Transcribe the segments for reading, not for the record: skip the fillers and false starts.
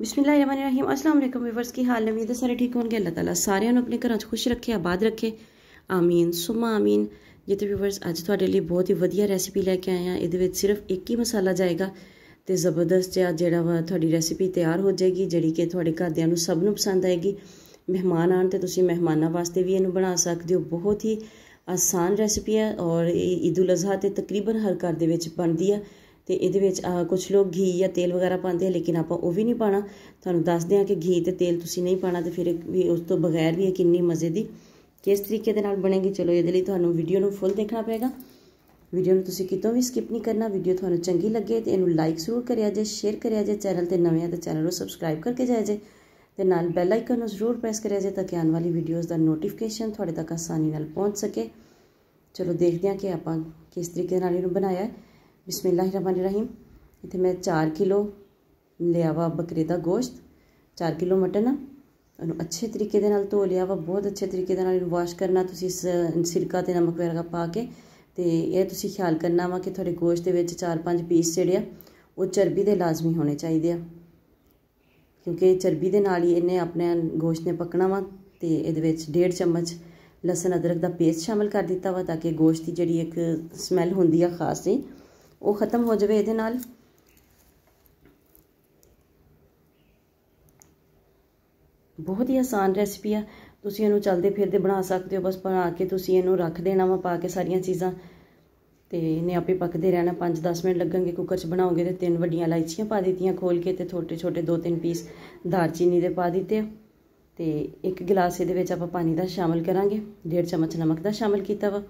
बिस्मिल्लाहिर्रहमानिर्रहीम। अस्सलाम वालेकुम व्यूअर्स, की हाल उम्मीद है सारे ठीक होंगे। अल्लाह ताला सारिਆਂ ਨੂੰ ਆਪਣੇ ਘਰਾਂ 'ਚ ਖੁਸ਼ ਰੱਖੇ, ਆਬਾਦ ਰੱਖੇ, ਆਮੀਨ ਸੁਮਾ ਆਮੀਨ। ਜਿੱਤੇ व्यूअर्स ਅੱਜ ਤੁਹਾਡੇ ਲਈ ਬਹੁਤ ਹੀ ਵਧੀਆ ਰੈਸਿਪੀ ਲੈ ਕੇ ਆਏ ਹਾਂ। ਇਹਦੇ ਵਿੱਚ ਸਿਰਫ ਇੱਕ ਹੀ ਮਸਾਲਾ ਜਾਏਗਾ ਤੇ ਜ਼ਬਰਦਸਤ ਜਿਹਾ ਜਿਹੜਾ ਵਾ ਤੁਹਾਡੀ ਰੈਸਿਪੀ ਤਿਆਰ ਹੋ ਜਾਏਗੀ, ਜਿਹੜੀ ਕਿ ਤੁਹਾਡੇ ਘਰਦਿਆਂ ਨੂੰ ਸਭ ਨੂੰ ਪਸੰਦ ਆਏਗੀ। ਮਹਿਮਾਨ ਆਣ ਤੇ ਤੁਸੀਂ ਮਹਿਮਾਨਾਂ ਵਾਸਤੇ ਵੀ ਇਹਨੂੰ ਬਣਾ ਸਕਦੇ ਹੋ। ਬਹੁਤ ਹੀ ਆਸਾਨ ਰੈਸਿਪੀ ਹੈ ਔਰ ਇਹ ईद उल अज़हा ਤੇ ਤਕਰੀਬਨ ਹਰ ਘਰ ਦੇ ਵਿੱਚ ਬਣਦੀ ਹੈ। ਤੇ ਇਹਦੇ ਵਿੱਚ ਕੁਝ ਲੋਕ ਘੀ ਜਾਂ ਤੇਲ ਵਗੈਰਾ ਪਾਉਂਦੇ ਆ, ਲੇਕਿਨ ਆਪਾਂ ਉਹ ਵੀ ਨਹੀਂ ਪਾਣਾ। ਤੁਹਾਨੂੰ ਦੱਸਦੇ ਹਾਂ ਕਿ ਘੀ ਤੇ ਤੇਲ ਤੁਸੀਂ ਨਹੀਂ ਪਾਣਾ ਤੇ ਫਿਰ ਵੀ ਉਸ ਤੋਂ ਬਗੈਰ ਵੀ ਇਹ ਕਿੰਨੀ ਮਜ਼ੇ ਦੀ ਕਿਸ ਤਰੀਕੇ ਦੇ ਨਾਲ ਬਣੇਗੀ। ਚਲੋ ਇਹਦੇ ਲਈ ਤੁਹਾਨੂੰ ਵੀਡੀਓ ਨੂੰ ਫੁੱਲ ਦੇਖਣਾ ਪਏਗਾ। ਵੀਡੀਓ ਨੂੰ ਤੁਸੀਂ ਕਿਤੋਂ ਵੀ ਸਕਿਪ ਨਹੀਂ ਕਰਨਾ। ਵੀਡੀਓ ਤੁਹਾਨੂੰ ਚੰਗੀ ਲੱਗੇ ਤੇ ਇਹਨੂੰ ਲਾਈਕ ਜ਼ਰੂਰ ਕਰਿਆ ਜੇ, ਸ਼ੇਅਰ ਕਰਿਆ ਜੇ। ਚੈਨਲ ਤੇ ਨਵੇਂ ਆ ਤੇ ਚੈਨਲ ਨੂੰ ਸਬਸਕ੍ਰਾਈਬ ਕਰਕੇ ਜਾਇਆ ਜੇ ਤੇ ਨਾਲ ਬੈਲ ਆਈਕਨ ਨੂੰ ਜ਼ਰੂਰ ਪ੍ਰੈਸ ਕਰਿਆ ਜੇ ਤਾਂ ਕਿ ਆਉਣ ਵਾਲੀ ਵੀਡੀਓਜ਼ ਦਾ ਨੋਟੀਫਿਕੇਸ਼ਨ ਤੁਹਾਡੇ ਤੱਕ ਆਸਾਨੀ ਨਾਲ ਪਹੁੰਚ ਸਕੇ। ਚਲੋ ਦੇਖਦੇ ਹਾਂ ਕਿ ਆਪਾਂ ਕਿਸ ਤਰੀਕੇ ਨਾਲ ਇਹਨੂੰ ਬਣਾਇਆ। बिस्मिल्लाहिर्रहमानिर्रहीम। इतने मैं 4 किलो लिया वा बकरे का गोश्त, 4 किलो मटन अच्छे तरीके दे नाल धो लिया वा। बहुत अच्छे तरीके दे नाल वॉश करना तुसी सिरका ते नमक वगैरह पा के। ते ये तुसी ख्याल करना वा कि थोड़े गोश्त दे विच 4-5 पीस जिहड़े वो चर्बी दे लाजमी होने चाहिए, क्योंकि चर्बी दे नाल ही इन्हें अपने गोश्त ने पकना वा। ते इहदे विच 1.5 चम्मच लसन अदरक का पेस्ट शामिल कर दिता वा ताकि गोश्त की जिहड़ी एक स्मैल होंदी है खास जी वो ख़त्म हो जाए। ये नाल बहुत ही आसान रेसिपी है। तुसी इहनूं चलदे फिरदे बना सकते हो। बस बना के तुसी इहनूं रख देना वा पा के सारियां चीज़ां ते इन्हें आपे पकते रहना। 5-10 मिनट लगणगे। कुकर च बनाओगे तो 3 वड्डियां इलायचियां पा दित्तियां खोल के ते छोटे छोटे 2-3 पीस दालचीनी दे पा दित्ते ते 1 गिलास इहदे विच आपां पानी दा शामिल करांगे। 1.5 चम्मच नमक दा शामिल कीता वा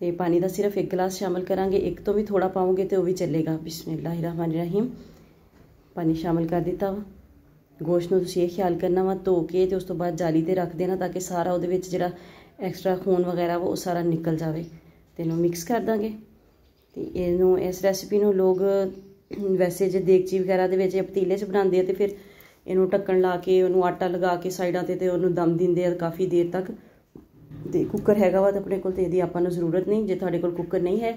ते पानी का सिर्फ 1 गिलास शामिल करांगे। एक तो भी थोड़ा पाओगे तो भी चलेगा। बिस्मिल्लाहिर्रहमानिर्रहीम। पानी शामिल कर दिता वा। गोश्त नूं तुसीं ये ख्याल करना वा धो के ते उस तो बाद जाली ते रख देना ताकि सारा उहदे विच जिहड़ा एक्सट्रा खून वगैरह वो सारा निकल जाए। ते इहनूं मिक्स कर दांगे। ते इहनूं इस रेसिपी नूं लोग वैसे जे देगची वगैरह दे विच या पतीले च बनाते हैं तो फिर इहनूं ढक्कन ला के उहनूं आटा लगा के साइडां ते उहनूं दम दिंदे आ काफ़ी देर तक। तो कुकर हैगा वा तो अपने कोल ते इहदी आपां नूं जरूरत नहीं। जे तुहाडे कोल कुकर नहीं है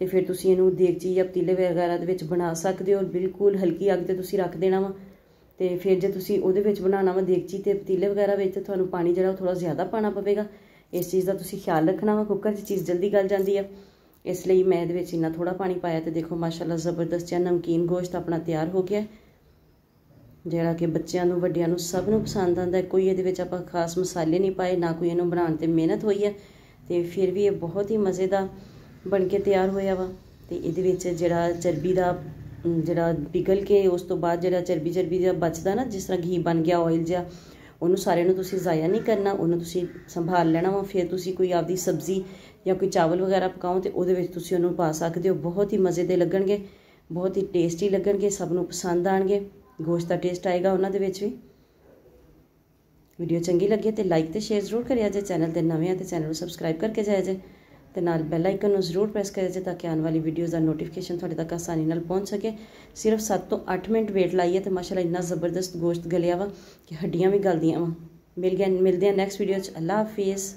तो फिर तुसीं इहनूं देगची या पतीले वगैरह दे विच बना सकदे हो। बिल्कुल हल्की अग ते तुसीं रख देना वा। तो फिर जे तुसीं उहदे विच बनाना वा देगची ते पतीले वगैरह विच, ते तुहानूं पानी जिहड़ा थोड़ा ज़्यादा पाना पवेगा। इस चीज़ का तुसीं ख्याल रखना वा। कुकर च चीज़ जल्दी गल जाती है, इसलिए मैं इहदे विच इन्ना थोड़ा पानी पाया। तो देखो माशाअल्लाह ज़बरदस्त जिहा नमकीन गोश्त अपना तैयार हो गया, ਜਿਹੜਾ कि बच्चों ਨੂੰ ਵੱਡਿਆਂ ਨੂੰ ਸਭ ਨੂੰ ਪਸੰਦ ਆਉਂਦਾ। ਕੋਈ ਇਹਦੇ ਵਿੱਚ ਆਪਾਂ ਖਾਸ ਮਸਾਲੇ ਨਹੀਂ ਪਾਏ, ਨਾ ਕੋਈ ਇਹਨੂੰ ਬਣਾਉਣ 'ਤੇ ਮਿਹਨਤ ਹੋਈ ਹੈ, ਤੇ ਫਿਰ ਵੀ ਇਹ ਬਹੁਤ ਹੀ ਮਜ਼ੇ ਦਾ ਬਣ ਕੇ ਤਿਆਰ ਹੋਇਆ ਵਾ। ਤੇ ਇਹਦੇ ਵਿੱਚ ਜਿਹੜਾ ਚਰਬੀ ਦਾ ਜਿਹੜਾ ਪਿਘਲ ਕੇ ਉਸ ਤੋਂ ਬਾਅਦ ਜਿਹੜਾ ਚਰਬੀ ਜਿਹੜਾ ਬਚਦਾ ਨਾ, ਜਿਸ ਤਰ੍ਹਾਂ ਘੀ ਬਣ ਗਿਆ ਆਇਲ ਜਿਹਾ, ਉਹਨੂੰ ਸਾਰਿਆਂ ਨੂੰ ਤੁਸੀਂ ਜ਼ਾਇਆ ਨਹੀਂ ਕਰਨਾ। ਉਹਨੂੰ ਤੁਸੀਂ ਸੰਭਾਲ ਲੈਣਾ ਵਾ। ਫਿਰ ਤੁਸੀਂ ਕੋਈ ਆਪਦੀ ਸਬਜ਼ੀ ਜਾਂ ਕੋਈ ਚਾਵਲ ਵਗੈਰਾ ਪਕਾਓ ਤੇ ਉਹਦੇ ਵਿੱਚ ਤੁਸੀਂ ਉਹਨੂੰ ਪਾ ਸਕਦੇ ਹੋ। ਬਹੁਤ ਹੀ ਮਜ਼ੇ ਦੇ ਲੱਗਣਗੇ, ਬਹੁਤ ਹੀ ਟੇਸਟੀ ਲੱਗਣਗੇ, ਸਭ ਨੂੰ ਪਸੰਦ ਆਣਗੇ। गोश्त का टेस्ट आएगा उन्होंने भी। वीडियो चंगी लगे तो लाइक तो शेयर जरूर करिए जे। चैनल ते नवे तो चैनल को सबसक्राइब करके जाए जे ते नाल बैल आइकन को जरूर प्रेस करिए जे ताकि आने वाली वीडियोज़ का नोटिफिकेशन थोड़े तक आसानी नाल पहुँच सके। सिर्फ 7 तो 8 मिनट वेट लाइए तो माशाल्लाह इन्ना ज़बरदस्त गोश्त गलिया वा कि हड्डियाँ भी गलदियाँ वा। मिलते हैं नैक्सट वीडियो। अल्लाह हाफिज़।